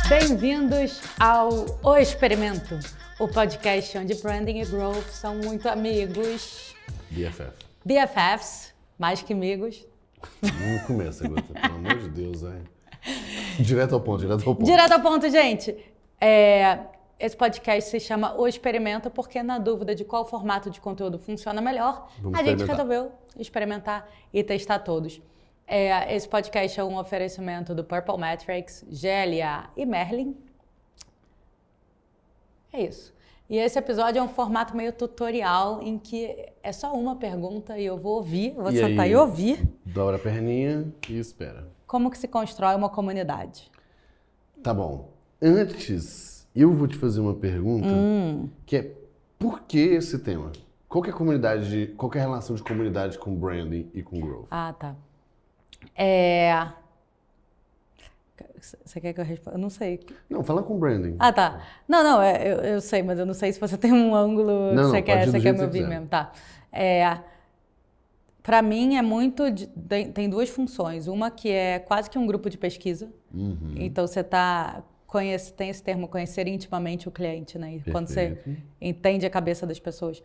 Bem-vindos ao O Experimento, o podcast onde branding e growth são muito amigos. BFFs, mais que amigos. Não começa, Gota, pelo amor de Deus, hein? Direto ao ponto. Direto ao ponto, gente. Esse podcast se chama O Experimento porque, na dúvida de qual formato de conteúdo funciona melhor, a gente resolveu experimentar e testar todos. Esse podcast é um oferecimento do Purple Metrics, GLA e Merlin. É isso. E esse episódio é um formato meio tutorial em que é só uma pergunta e eu vou ouvir, vou sentar e ouvir. Dobra a perninha e espera. Como que se constrói uma comunidade? Tá bom. Antes, eu vou te fazer uma pergunta que é: por que esse tema? Qual que é a relação de comunidade com branding e com growth? Ah, tá. Você quer que eu responda? Eu não sei. Não, fala com branding. Ah, tá. Não, eu sei, mas eu não sei se você tem um ângulo que você quer me ouvir mesmo. Tá. Para mim é muito... Tem duas funções. Uma que é quase que um grupo de pesquisa. Uhum. Então você tem esse termo, conhecer intimamente o cliente, né? E quando você entende a cabeça das pessoas,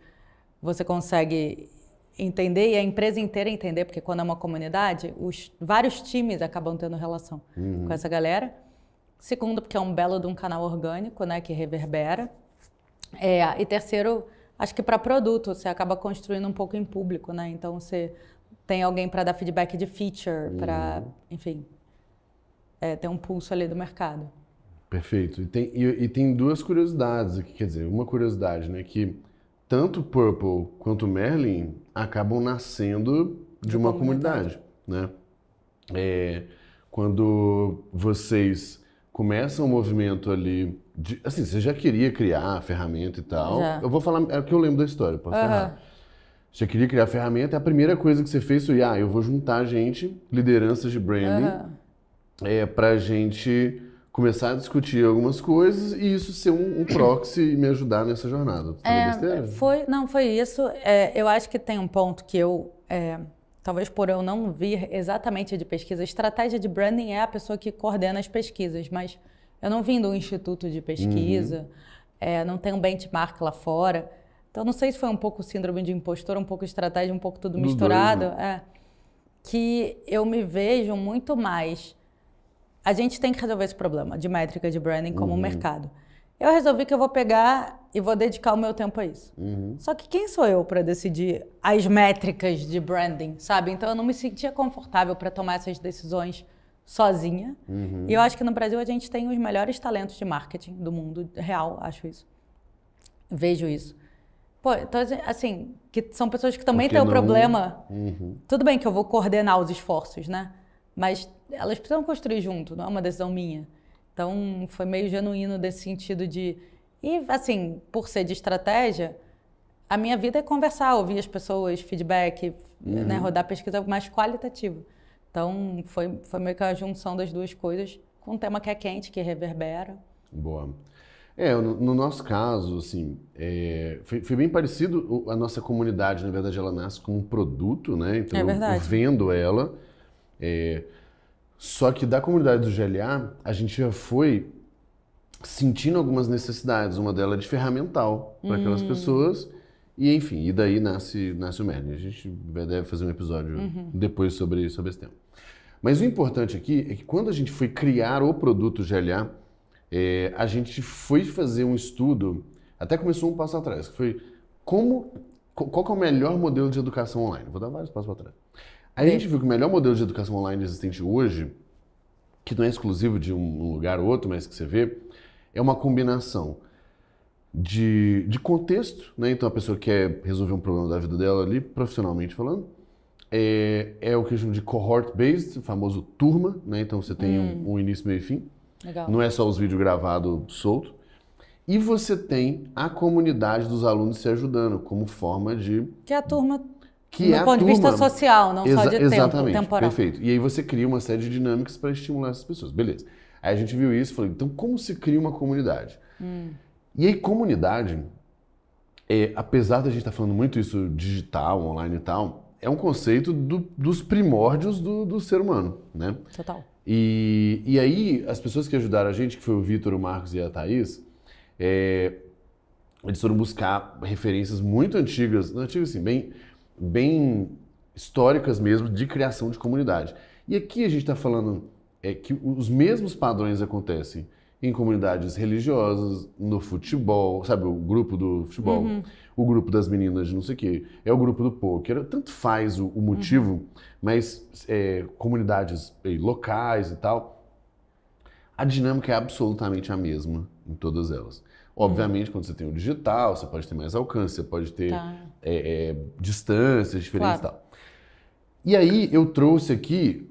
você consegue entender e a empresa inteira entender, porque quando é uma comunidade, vários times acabam tendo relação com essa galera. Segundo, porque é um belo de um canal orgânico, né, que reverbera. E terceiro, acho que para produto, você acaba construindo um pouco em público, né? Então, você tem alguém para dar feedback de feature, para, enfim, ter um pulso ali do mercado. Perfeito. E tem duas curiosidades aqui, quer dizer, uma curiosidade, né, que tanto o Purple quanto o Merlin acabam nascendo de uma comunidade, né? Quando vocês começam um movimento ali, assim, você já queria criar a ferramenta e tal. Já. Eu vou falar, é o que eu lembro da história, posso estar errado. Você queria criar a ferramenta, e a primeira coisa que você fez foi, eu vou juntar gente, lideranças de branding, pra gente começar a discutir algumas coisas e isso ser um proxy e me ajudar nessa jornada. Falei besteira? Não, foi isso. Eu acho que tem um ponto que talvez por eu não vir exatamente de pesquisa, a estratégia de branding é a pessoa que coordena as pesquisas, mas eu não vim do instituto de pesquisa, não tem um benchmark lá fora. Então, não sei se foi um pouco síndrome de impostor, um pouco estratégia, um pouco tudo misturado. Dois, né? Que eu me vejo muito mais... A gente tem que resolver esse problema de métrica de branding como um mercado. Eu resolvi que eu vou pegar e vou dedicar o meu tempo a isso. Só que quem sou eu para decidir as métricas de branding, sabe? Então eu não me sentia confortável para tomar essas decisões sozinha. E eu acho que no Brasil a gente tem os melhores talentos de marketing do mundo real, acho isso. Vejo isso. Pô, então, assim, que são pessoas que também têm o problema. Tudo bem que eu vou coordenar os esforços, né? Mas elas precisam construir junto, não é uma decisão minha. Então, foi meio genuíno desse sentido de... E, assim, por ser de estratégia, a minha vida é conversar, ouvir as pessoas, feedback, né, rodar pesquisa mais qualitativa. Então, foi meio que a junção das duas coisas com um tema que é quente, que reverbera. Boa. No nosso caso, assim, foi bem parecido. A nossa comunidade, na verdade, ela nasce como um produto, né? Então, eu vendo ela... Só que da comunidade do GLA, a gente já foi sentindo algumas necessidades. Uma delas é de ferramental para aquelas pessoas. E enfim, e daí nasce o Merlin. A gente deve fazer um episódio depois sobre esse tema. Mas o importante aqui é que quando a gente foi criar o produto GLA, a gente foi fazer um estudo, até começou um passo atrás, que foi qual que é o melhor modelo de educação online. Vou dar vários passos atrás. Aí a gente viu que o melhor modelo de educação online existente hoje, que não é exclusivo de um lugar ou outro, mas que você vê, é uma combinação de contexto, né? Então a pessoa quer resolver um problema da vida dela ali, profissionalmente falando. É o que eu chamo de cohort-based, o famoso turma, né? Então você tem um início, meio e fim. Legal. Não é só os vídeos gravados solto. E você tem a comunidade dos alunos se ajudando como forma de... Que é a turma... Do ponto de vista social, não só de exatamente, temporal. Perfeito. E aí você cria uma série de dinâmicas para estimular essas pessoas. Beleza. Aí a gente viu isso e falou, então como se cria uma comunidade? E aí comunidade, apesar da gente estar falando muito isso digital, online e tal, é um conceito dos primórdios do ser humano, né? Total. E aí, as pessoas que ajudaram a gente, que foi o Vitor, o Marcos e a Thaís, eles foram buscar referências muito antigas, não antigas assim, bem históricas mesmo, de criação de comunidade. E aqui a gente está falando que os mesmos padrões acontecem em comunidades religiosas, no futebol, sabe, o grupo do futebol, o grupo das meninas de não sei o quê, é o grupo do pôquer, tanto faz o motivo, mas comunidades locais e tal, a dinâmica é absolutamente a mesma em todas elas. Obviamente, quando você tem o digital, você pode ter mais alcance, você pode ter distâncias diferentes e tal. E aí, eu trouxe aqui...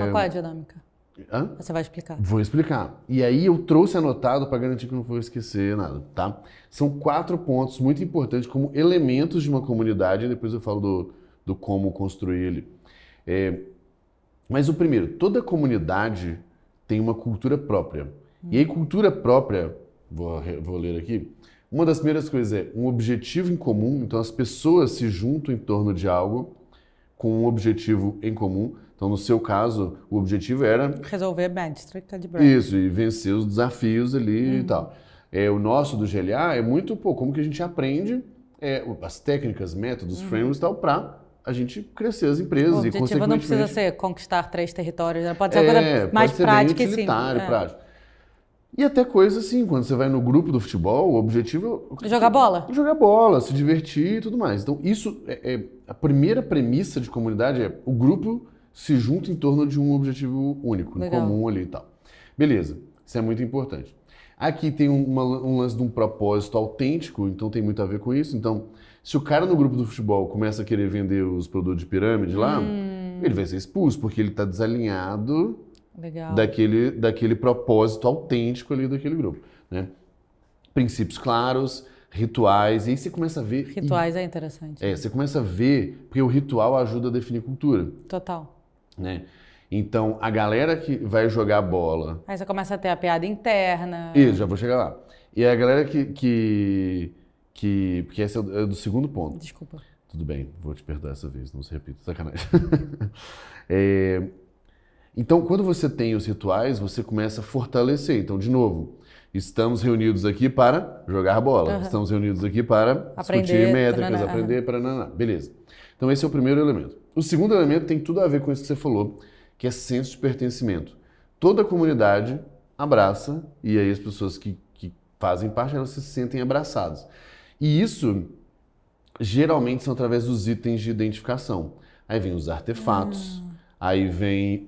Mas qual é a dinâmica? Hã? Você vai explicar. Vou explicar. E aí eu trouxe anotado para garantir que eu não vou esquecer nada, tá? São 4 pontos muito importantes como elementos de uma comunidade, e depois eu falo do como construir ele. Mas o primeiro, toda comunidade tem uma cultura própria. E aí cultura própria, vou ler aqui, uma das primeiras coisas é um objetivo em comum, então as pessoas se juntam em torno de algo com um objetivo em comum. Então, no seu caso, o objetivo era... resolver a métrica de brand. Isso, e vencer os desafios ali e tal. O nosso do GLA é muito, como que a gente aprende as técnicas, métodos, frameworks e tal, para a gente crescer as empresas. O objetivo não precisa ser conquistar 3 territórios, né? Pode ser uma coisa mais prática e simples. Prático. E até coisa assim, quando você vai no grupo do futebol, o objetivo é... jogar bola. Jogar bola, se divertir e tudo mais. Então, isso a primeira premissa de comunidade o grupo se junta em torno de um objetivo único, em comum ali e tal. Beleza, isso é muito importante. Aqui tem um lance de um propósito autêntico, então tem muito a ver com isso. Então, se o cara no grupo do futebol começa a querer vender os produtos de pirâmide lá, ele vai ser expulso, porque ele está desalinhado daquele propósito autêntico ali daquele grupo, né? Princípios claros, rituais, e aí você começa a ver... Rituais é interessante. Você começa a ver, porque o ritual ajuda a definir cultura. Total. Né? Então, a galera que vai jogar bola... Aí você começa a ter a piada interna... Isso, já vou chegar lá. E a galera porque esse é do segundo ponto. Desculpa. Tudo bem, vou te perdoar essa vez, não se repita, sacanagem. Então, quando você tem os rituais, você começa a fortalecer. Então, de novo, estamos reunidos aqui para jogar bola. Estamos reunidos aqui para discutir métricas, aprender, beleza. Então, esse é o primeiro elemento. O segundo elemento tem tudo a ver com isso que você falou, que é senso de pertencimento. Toda a comunidade abraça, e aí as pessoas que fazem parte, elas se sentem abraçadas. E isso, geralmente, são através dos itens de identificação. Aí vem os artefatos, aí vem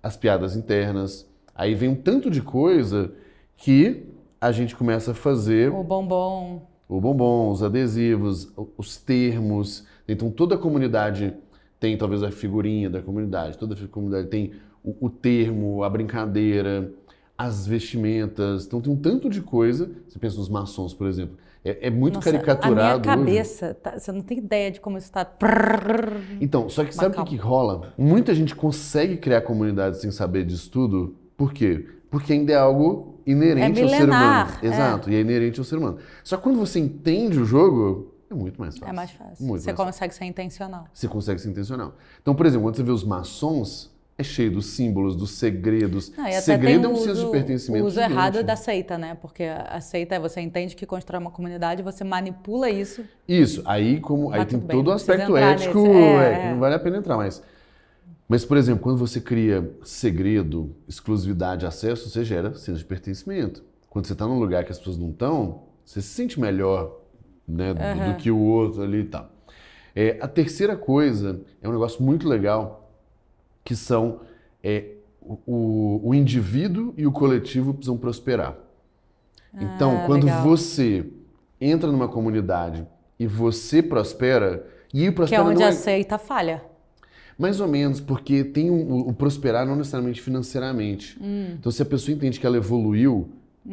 as piadas internas, aí vem um tanto de coisa que a gente começa a fazer... O bombom, os adesivos, os termos. Então, toda a comunidade tem talvez a figurinha da comunidade, toda a comunidade tem o termo, a brincadeira, as vestimentas. Então, tem um tanto de coisa. Você pensa nos maçons, por exemplo. É muito caricaturado. A minha cabeça, você não tem ideia de como isso está... Então, só que sabe o que rola? Muita gente consegue criar comunidade sem saber disso tudo. Por quê? Porque ainda é algo inerente ao ser humano. Exato, e é inerente ao ser humano. Só que quando você entende o jogo, é muito mais fácil. É mais fácil. Você consegue ser intencional. Você consegue ser intencional. Então, por exemplo, quando você vê os maçons, é cheio dos símbolos, dos segredos. Segredo é um senso de pertencimento. O uso errado da seita, né? Porque a seita você entende que constrói uma comunidade, você manipula isso. Isso. Aí tem todo o aspecto ético que não vale a pena entrar, Mas, por exemplo, quando você cria segredo, exclusividade, acesso, você gera senso de pertencimento. Quando você está num lugar que as pessoas não estão, você se sente melhor, né, do que o outro ali e tal. A terceira coisa é um negócio muito legal, que são o indivíduo e o coletivo precisam prosperar. Então, quando você entra numa comunidade e você prospera, e prospera que é onde a seita falha. Mais ou menos, porque tem o prosperar não necessariamente financeiramente. Então, se a pessoa entende que ela evoluiu,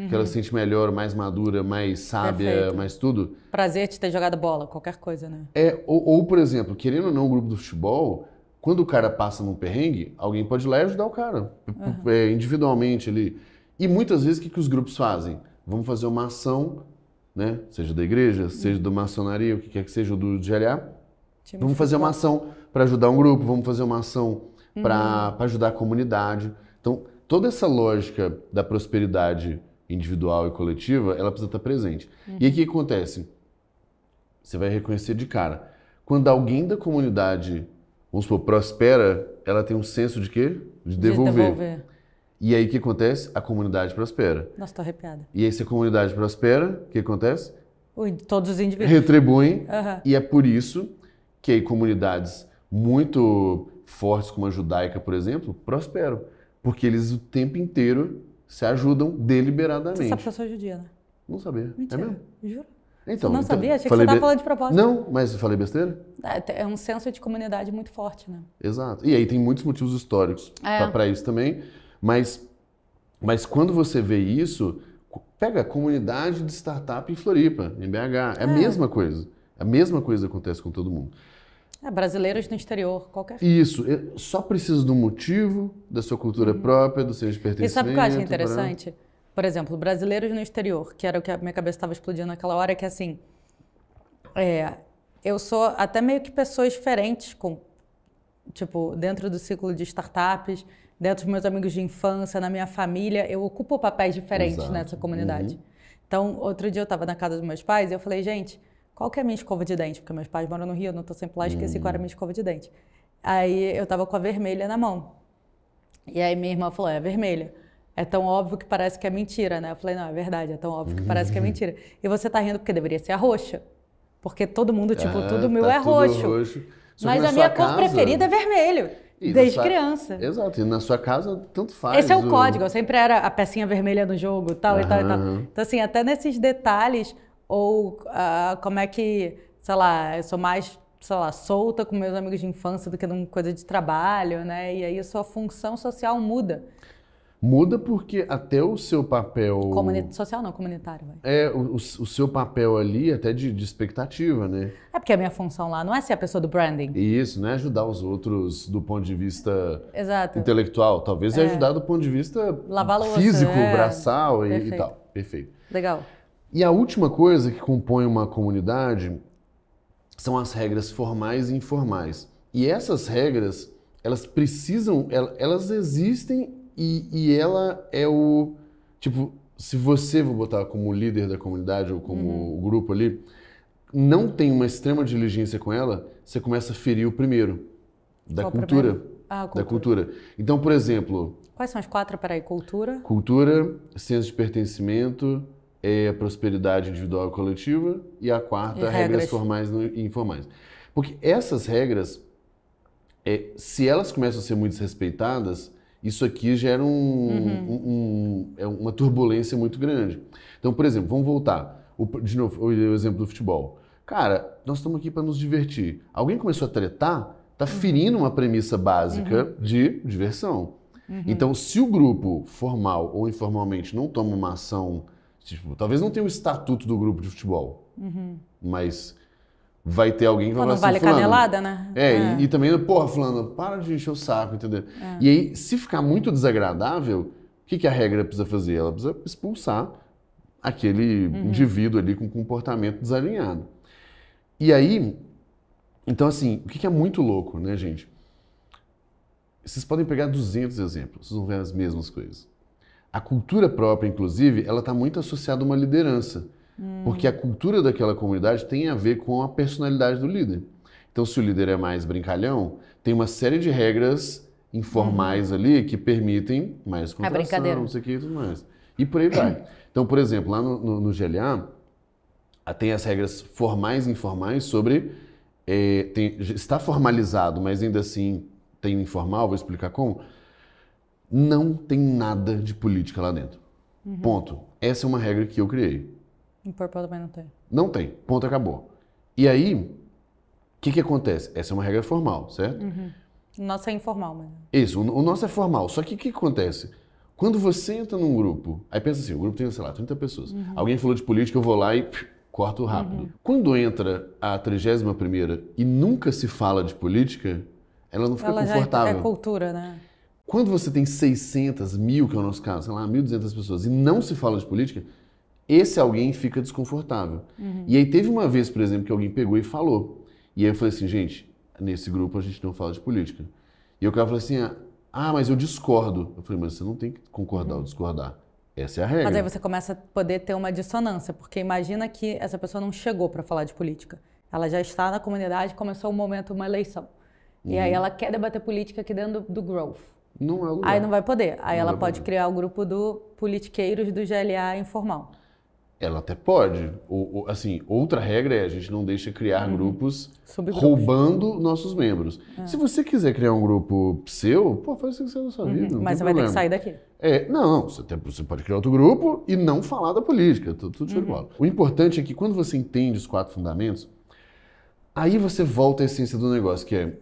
que ela se sente melhor, mais madura, mais sábia, mais tudo... Prazer de ter jogado bola, qualquer coisa, né? Ou, por exemplo, querendo ou não, o grupo do futebol, quando o cara passa num perrengue, alguém pode ir lá e ajudar o cara, individualmente ali. E muitas vezes, o que os grupos fazem? Vamos fazer uma ação, né? Seja da igreja, seja da maçonaria, o que quer que seja, do GLA. Time Vamos de fazer uma futebol. ação para ajudar um grupo, vamos fazer uma ação para ajudar a comunidade. Então, toda essa lógica da prosperidade individual e coletiva, ela precisa estar presente. E aí o que acontece? Você vai reconhecer de cara. Quando alguém da comunidade, vamos supor, prospera, ela tem um senso de quê? De devolver. E aí o que acontece? A comunidade prospera. Nossa, tô arrepiada. E aí se a comunidade prospera, o que acontece? Todos os indivíduos. Retribuem. Aham. E é por isso que aí comunidades muito fortes, como a judaica, por exemplo, prosperam. Porque eles o tempo inteiro se ajudam Você deliberadamente. sabe que eu sou judia, né? Não sabia. Mentira. É mesmo? Juro. Então, Você não sabia? Achei que falei você tava be- falando de propósito. Não, mas eu falei besteira? É um senso de comunidade muito forte, né? Exato. E aí tem muitos motivos históricos para isso também. Mas quando você vê isso, pega a comunidade de startup em Floripa, em BH. É a mesma coisa. A mesma coisa acontece com todo mundo. Brasileiros no exterior, qualquer... Isso. Só precisa do motivo, da sua cultura própria, do senso de pertencimento. E sabe o que eu acho interessante? Por exemplo, brasileiros no exterior, que era o que a minha cabeça estava explodindo naquela hora, que assim, eu sou até meio que pessoas diferentes, tipo, dentro do ciclo de startups, dentro dos meus amigos de infância, na minha família, eu ocupo papéis diferentes Exato. nessa comunidade. Então, outro dia eu estava na casa dos meus pais e eu falei, gente, qual que é a minha escova de dente? Porque meus pais moram no Rio, eu não estou sempre lá, esqueci qual era a minha escova de dente. Aí eu estava com a vermelha na mão. E aí minha irmã falou, é vermelha. É tão óbvio que parece que é mentira, né? Eu falei, não, é verdade, é tão óbvio que parece que é mentira. E você tá rindo porque deveria ser a roxa. Porque todo mundo, tipo, tudo meu tá é tudo roxo. Só que Mas na a minha sua cor casa- preferida é vermelho, E desde na sua- criança. Exato. E na sua casa, tanto faz. Esse é o código, eu sempre era a pecinha vermelha no jogo, tal e tal e tal. Aham. Então, assim, até nesses detalhes, ou como é que, sei lá, eu sou mais, sei lá, solta com meus amigos de infância do que numa coisa de trabalho, né? E aí a sua função social muda. Muda porque até o seu papel... Social não, comunitário, vai. O seu papel ali, até de expectativa, né? É porque a minha função lá não é ser a pessoa do branding. E isso, não é ajudar os outros do ponto de vista Exato. intelectual. Talvez é ajudar do ponto de vista Lavar louça, físico, braçal e Perfeito. tal. Perfeito. Legal. E a última coisa que compõe uma comunidade são as regras formais e informais. E essas regras, elas precisam, elas existem e ela é o... Tipo, se você, vou botar como líder da comunidade ou como o grupo ali, não tem uma extrema diligência com ela, você começa a ferir o primeiro, da Qual o cultura. primeiro? Ah, Da cultura. Então, por exemplo, Quais são as 4? Peraí, cultura. cultura, senso de pertencimento, prosperidade individual e coletiva, e a quarta, E regras regras. formais e informais. Porque essas regras, se elas começam a ser muito desrespeitadas, isso aqui gera uma turbulência muito grande. Então, por exemplo, vamos voltar. De novo, o exemplo do futebol. Cara, nós estamos aqui para nos divertir. Alguém começou a tretar, tá ferindo uma premissa básica de diversão. Então, se o grupo, formal ou informalmente, não toma uma ação, tipo, talvez não tenha o estatuto do grupo de futebol, mas vai ter alguém que vai Pô, falar não assim, vale fulano, canelada, né? e também, porra, fulano, para de encher o saco, entendeu? E aí, se ficar muito desagradável, o que a regra precisa fazer? Ela precisa expulsar aquele indivíduo ali com comportamento desalinhado. E aí, então assim, o que é muito louco, né, gente? Vocês podem pegar 200 exemplos, vocês vão ver as mesmas coisas. A cultura própria, inclusive, ela está muito associada a uma liderança. Porque a cultura daquela comunidade tem a ver com a personalidade do líder. Então, se o líder é mais brincalhão, tem uma série de regras informais ali que permitem mais contração, brincadeira. não sei o que e tudo mais. E por aí vai. Então, por exemplo, lá no GLA, tem as regras formais e informais sobre... está formalizado, mas ainda assim tem informal, vou explicar como. Não tem nada de política lá dentro. Ponto. Essa é uma regra que eu criei. Em Purple também não tem. Não tem. Ponto, acabou. E aí, o que acontece? Essa é uma regra formal, certo? Nossa é informal, mas... Isso, o nosso é formal. Só que o que acontece? Quando você entra num grupo, aí pensa assim, o grupo tem, sei lá, 30 pessoas. Alguém falou de política, eu vou lá e corto rápido. Quando entra a 31ª e nunca se fala de política, ela não fica Ela já confortável. é cultura, né? Quando você tem 600, 1.000, que é o nosso caso, sei lá, 1.200 pessoas, e não se fala de política, esse alguém fica desconfortável. E aí teve uma vez, por exemplo, que alguém pegou e falou. E aí eu falei assim, gente, nesse grupo a gente não fala de política. E o cara falou assim, mas eu discordo. Eu falei, mas você não tem que concordar ou discordar. Essa é a regra. Mas aí você começa a poder ter uma dissonância, porque imagina que essa pessoa não chegou para falar de política. Ela já está na comunidade, começou um momento, uma eleição. E aí ela quer debater política aqui dentro do Growth. Não é o lugar. Aí não vai poder. Aí Não ela vai pode poder. criar o grupo do Politiqueiros do GLA informal. Ela até pode. Assim, outra regra é a gente não deixa criar grupos Subgrupos. roubando nossos membros. Se você quiser criar um grupo seu, pô, faz o que você quiser na sua vida. Não Mas você tem vai ter que problema. sair daqui. Não, você pode criar outro grupo e não falar da política, tudo show de bola. O importante é que quando você entende os 4 fundamentos, aí você volta à essência do negócio, que é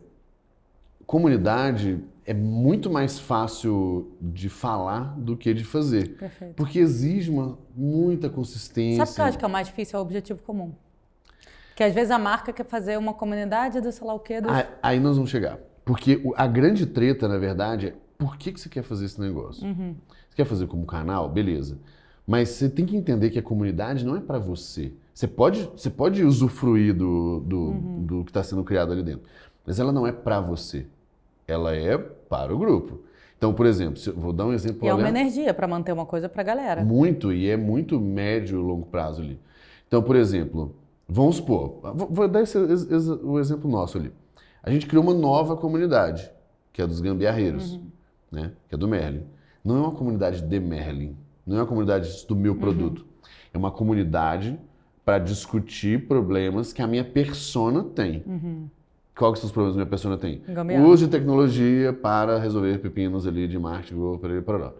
comunidade é muito mais fácil de falar do que de fazer. Perfeito. Porque exige muita consistência. Sabe o que eu acho que é o mais difícil? É o objetivo comum. Porque às vezes a marca quer fazer uma comunidade do sei lá o quê. Aí nós vamos chegar. Porque a grande treta, na verdade, é por que você quer fazer esse negócio? Você quer fazer como canal? Beleza. Mas você tem que entender que a comunidade não é para você. Você pode usufruir do que está sendo criado ali dentro. Mas ela não é para você. Ela é para o grupo. Então, por exemplo, vou dar um exemplo. E é uma energia para manter uma coisa para a galera. Muito, e é muito médio e longo prazo ali. Então, por exemplo, vamos supor, vou dar o exemplo nosso ali. A gente criou uma nova comunidade, que é dos gambiarreiros, né? Que é do Merlin. Não é uma comunidade de Merlin, não é uma comunidade do meu produto. É uma comunidade para discutir problemas que a minha persona tem. Quais são os problemas que a minha persona tem? Gambiarra. Uso de tecnologia para resolver pepinos ali de marketing, para.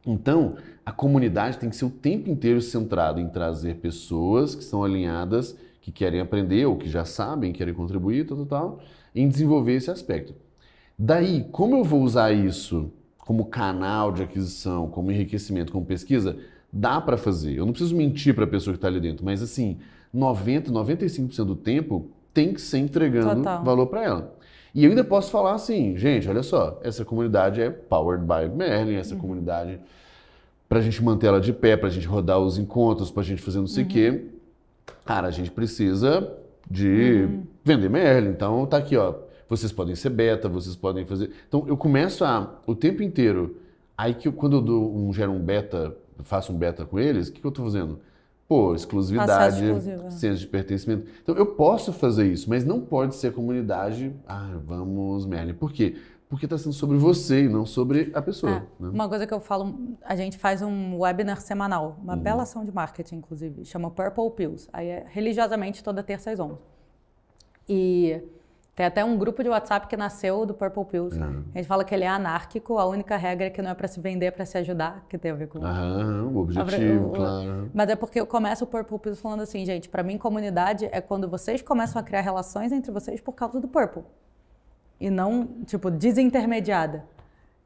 Então, a comunidade tem que ser o tempo inteiro centrada em trazer pessoas que são alinhadas, que querem aprender ou que já sabem, querem contribuir, tal, em desenvolver esse aspecto. Daí, como eu vou usar isso como canal de aquisição, como enriquecimento, como pesquisa? Dá para fazer. Eu não preciso mentir para a pessoa que está ali dentro, mas assim, 95% do tempo tem que ser entregando valor para ela. E eu ainda posso falar assim, gente, olha só, essa comunidade é powered by Merlin, essa comunidade, para a gente manter ela de pé, para a gente rodar os encontros, para a gente fazer não sei o quê, cara, a gente precisa de vender Merlin. Então tá aqui, ó, vocês podem ser beta, vocês podem fazer... Então eu começo o tempo inteiro, aí que quando eu gero um beta, faço um beta com eles, o que eu estou fazendo? Pô, exclusividade, senso de pertencimento. Então, eu posso fazer isso, mas não pode ser a comunidade, vamos, Merlin. Por quê? Porque está sendo sobre você e não sobre a pessoa. Né? Uma coisa que eu falo, a gente faz um webinar semanal, uma bela ação de marketing, inclusive, chama Purple Pills. Aí é religiosamente toda terça às 11. E tem até um grupo de WhatsApp que nasceu do Purple Pills. A gente fala que ele é anárquico, a única regra é que não é para se vender, é para se ajudar, que tem a ver com... o objetivo, claro. Mas é porque eu começo o Purple Pills falando assim, gente, para mim comunidade é quando vocês começam a criar relações entre vocês por causa do Purple. E não, tipo, desintermediada.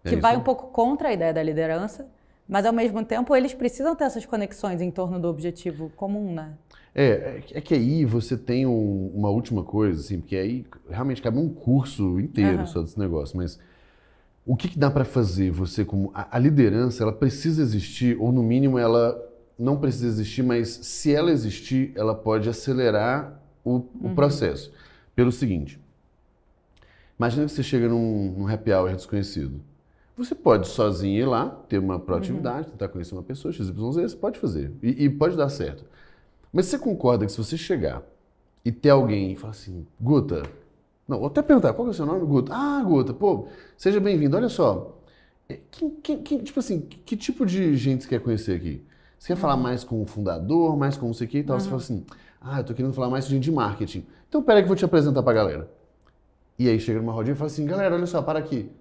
Que vai um pouco contra a ideia da liderança, mas ao mesmo tempo eles precisam ter essas conexões em torno do objetivo comum, né? É que aí você tem uma última coisa, assim, porque aí realmente cabe um curso inteiro só desse negócio, mas o que dá para fazer você como... A liderança, ela precisa existir, ou no mínimo ela não precisa existir, mas se ela existir, ela pode acelerar o processo. Pelo seguinte, imagina que você chega num happy hour desconhecido. Você pode sozinho ir lá, ter uma proatividade, tentar conhecer uma pessoa, XYZ, você pode fazer, e pode dar certo. Mas você concorda que se você chegar e ter alguém e falar assim, Guta, não, vou até perguntar, qual é o seu nome, Guta? Guta, pô, seja bem-vindo, olha só, tipo assim, que tipo de gente você quer conhecer aqui? Você quer falar mais com o fundador, mais com não sei o que e tal? Você fala assim, eu tô querendo falar mais com gente de marketing. Então pera aí que eu vou te apresentar pra galera. E aí chega numa rodinha e fala assim, galera, olha só, para aqui.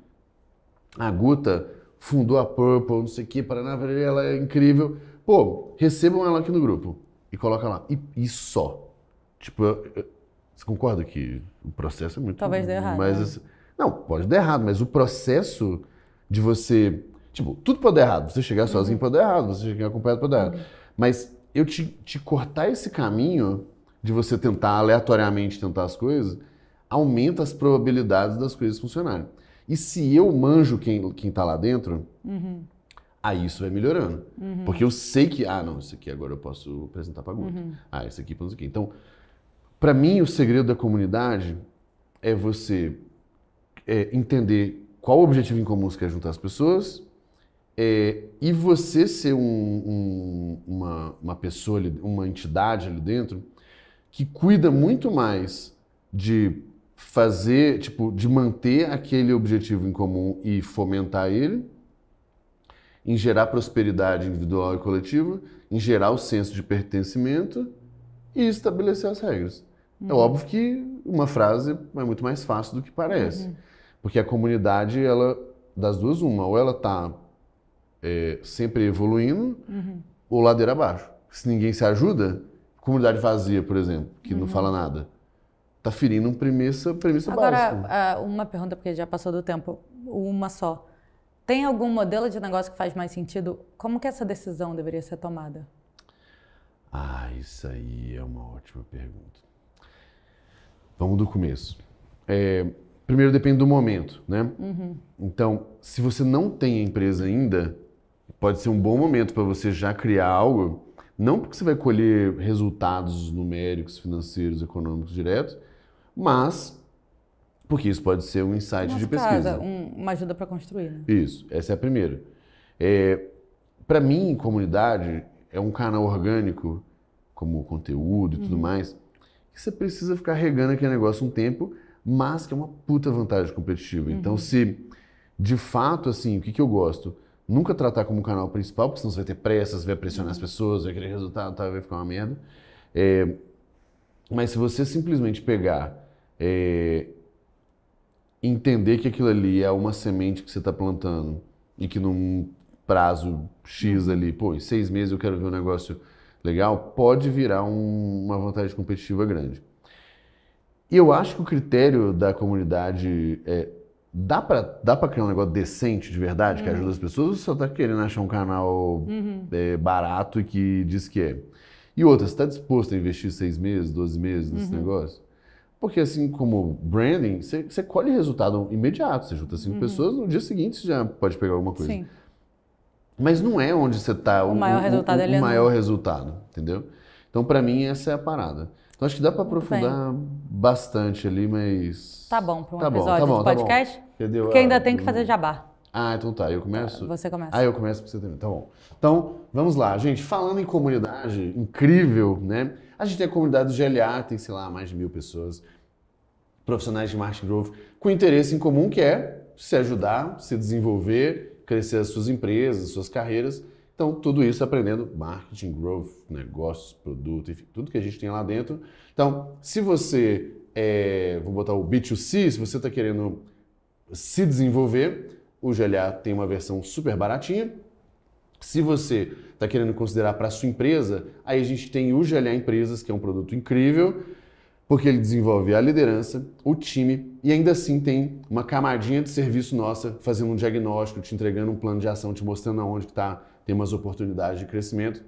A Guta fundou a Purple, não sei o que, Paraná, ela é incrível. Pô, recebam ela aqui no grupo. E coloca lá. E só. Tipo, você concorda que o processo é muito... Talvez dê errado. Mas, não, pode dar errado, mas o processo de você... Tipo, tudo pode dar errado. Você chegar sozinho pode dar errado, você chegar acompanhado pode dar errado. Mas eu te cortar esse caminho de você tentar aleatoriamente tentar as coisas, aumenta as probabilidades das coisas funcionarem. E se eu manjo quem tá lá dentro... Aí isso vai melhorando. Porque eu sei que, não, isso aqui agora eu posso apresentar para a Guta. Isso aqui, isso aqui. Então, Para mim, o segredo da comunidade é você entender qual o objetivo em comum que você quer juntar as pessoas e você ser uma pessoa, uma entidade ali dentro que cuida muito mais de fazer, tipo, de manter aquele objetivo em comum e fomentar ele, em gerar prosperidade individual e coletiva, em gerar o senso de pertencimento e estabelecer as regras. É óbvio que uma frase é muito mais fácil do que parece, porque a comunidade, ela, das duas, ou ela está sempre evoluindo, ou ladeira abaixo. Se ninguém se ajuda, comunidade vazia, por exemplo, que não fala nada, tá ferindo uma premissa básica. Agora, uma pergunta, porque já passou do tempo, uma só. Tem algum modelo de negócio que faz mais sentido? Como que essa decisão deveria ser tomada? Isso aí é uma ótima pergunta. Vamos do começo. Primeiro depende do momento, né? Então, se você não tem a empresa ainda, pode ser um bom momento para você já criar algo, não porque você vai colher resultados numéricos, financeiros, econômicos diretos, mas porque isso pode ser um insight de pesquisa. Uma ajuda para construir, né? Isso, essa é a primeira. Para mim, comunidade é um canal orgânico, como conteúdo e tudo mais, que você precisa ficar regando aquele negócio um tempo, mas que é uma puta vantagem competitiva. Então, se de fato, assim, o que eu gosto? Nunca tratar como um canal principal, porque senão você vai ter pressa, você vai pressionar as pessoas, vai querer resultado, vai ficar uma merda. Mas se você simplesmente pegar, entender que aquilo ali é uma semente que você está plantando e que num prazo X ali, em 6 meses eu quero ver um negócio legal, pode virar uma vantagem competitiva grande. E eu acho que o critério da comunidade dá pra criar um negócio decente de verdade, que ajuda as pessoas, ou você só tá querendo achar um canal barato e que diz que é? E outra, você está disposto a investir 6 meses, 12 meses nesse negócio? Porque assim como branding, você colhe resultado imediato. Você junta 5 pessoas, no dia seguinte você já pode pegar alguma coisa. Sim. Mas não é onde você está o maior resultado. O maior resultado, entendeu? Então, para mim, essa é a parada. Então, acho que dá para aprofundar bastante ali, mas... Tá bom, para um episódio de podcast? Porque ainda tem que fazer jabá. Então tá. Eu começo? Você começa. Eu começo porque você também. Tá bom. Então, vamos lá. Gente, falando em comunidade, incrível, né? A gente tem a comunidade do GLA, tem, sei lá, mais de 1000 pessoas, profissionais de marketing growth, com interesse em comum, que é se ajudar, se desenvolver, crescer as suas empresas, as suas carreiras. Então, tudo isso aprendendo marketing, growth, negócios, produto, enfim, tudo que a gente tem lá dentro. Então, se você, vou botar o B2C, se você está querendo se desenvolver, o GLA tem uma versão super baratinha. Se você está querendo considerar para a sua empresa, aí a gente tem o GLA Empresas, que é um produto incrível, porque ele desenvolve a liderança, o time e ainda assim tem uma camadinha de serviço nossa, fazendo um diagnóstico, te entregando um plano de ação, te mostrando aonde que tem umas oportunidades de crescimento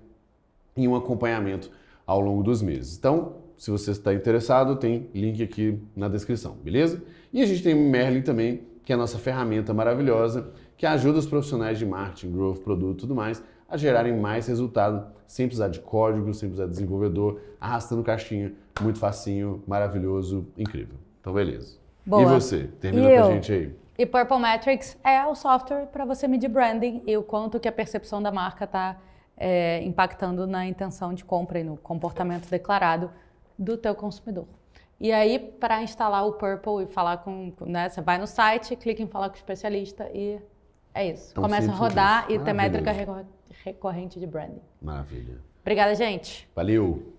e um acompanhamento ao longo dos meses. Então, se você está interessado, tem link aqui na descrição, beleza? E a gente tem o Merlin também, que é a nossa ferramenta maravilhosa, que ajuda os profissionais de marketing, growth, produto e tudo mais a gerarem mais resultado, sem precisar de código, sem precisar de desenvolvedor, arrastando caixinha, muito facinho, maravilhoso, incrível. Então, beleza. Boa. E você? Termina com a gente aí. E Purple Metrics é o software para você medir branding e o quanto que a percepção da marca está impactando na intenção de compra e no comportamento declarado do teu consumidor. E aí, para instalar o Purple e falar você vai no site, clica em falar com o especialista e é isso. Então, começa a rodar e ter métrica Maravilhoso. recorrente de branding. Maravilha. Obrigada, gente. Valeu.